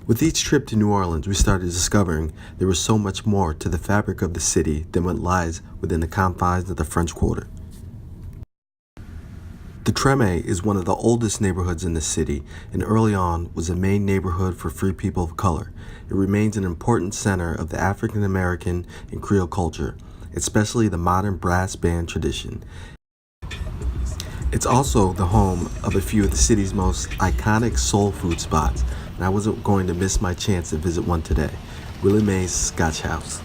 With each trip to New Orleans, we started discovering there was so much more to the fabric of the city than what lies within the confines of the French Quarter. The Treme is one of the oldest neighborhoods in the city and early on was a main neighborhood for free people of color. It remains an important center of the African American and Creole culture, especially the modern brass band tradition. It's also the home of a few of the city's most iconic soul food spots, and I wasn't going to miss my chance to visit one today, Willie Mae's Scotch House.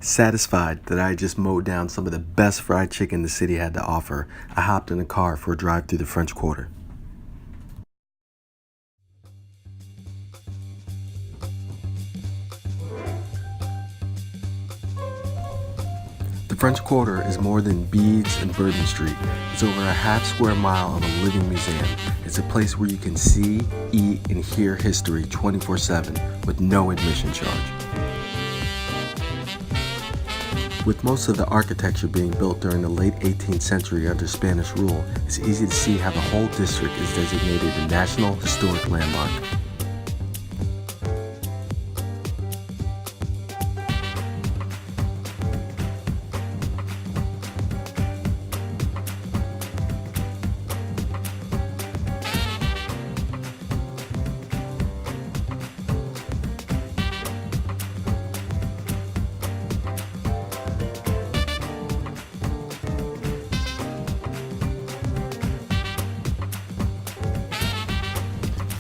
Satisfied that I had just mowed down some of the best fried chicken the city had to offer, I hopped in a car for a drive through the French Quarter. The French Quarter is more than beads and Bourbon Street. It's over a half square mile of a living museum. It's a place where you can see, eat, and hear history 24/7 with no admission charge. With most of the architecture being built during the late 18th century under Spanish rule, it's easy to see how the whole district is designated a National Historic Landmark.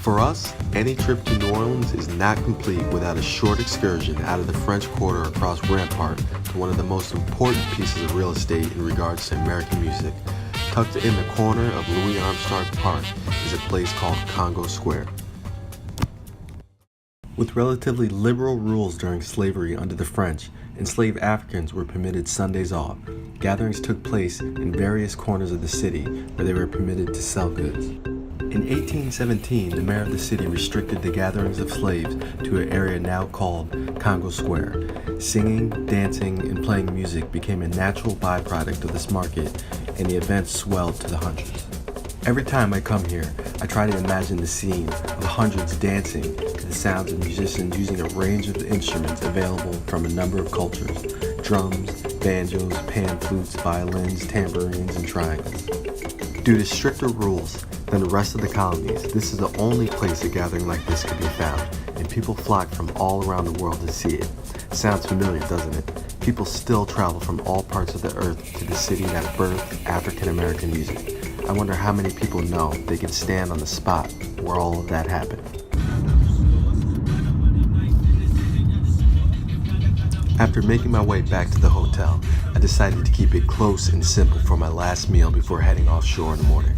For us, any trip to New Orleans is not complete without a short excursion out of the French Quarter across Rampart to one of the most important pieces of real estate in regards to American music. Tucked in the corner of Louis Armstrong Park is a place called Congo Square. With relatively liberal rules during slavery under the French, enslaved Africans were permitted Sundays off. Gatherings took place in various corners of the city where they were permitted to sell goods. In 1817, the mayor of the city restricted the gatherings of slaves to an area now called Congo Square. Singing, dancing, and playing music became a natural byproduct of this market, and the events swelled to the hundreds. Every time I come here, I try to imagine the scene of hundreds dancing to the sounds of musicians using a range of instruments available from a number of cultures: drums, banjos, pan flutes, violins, tambourines, and triangles. Due to stricter rules than the rest of the colonies, this is the only place a gathering like this could be found, and people flock from all around the world to see it. Sounds familiar, doesn't it? People still travel from all parts of the earth to the city that birthed African American music. I wonder how many people know they can stand on the spot where all of that happened. After making my way back to the hotel, I decided to keep it close and simple for my last meal before heading offshore in the morning.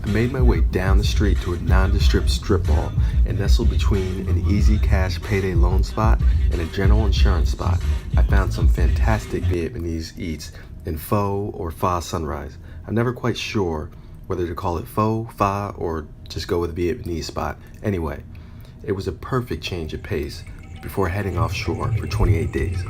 I made my way down the street to a nondescript strip mall and nestled between an easy cash payday loan spot and a general insurance spot. I found some fantastic Vietnamese eats in Pho or Pho Sunrise. I'm never quite sure whether to call it Pho, Pho, or just go with a Vietnamese spot. Anyway, it was a perfect change of pace before heading offshore for 28 days.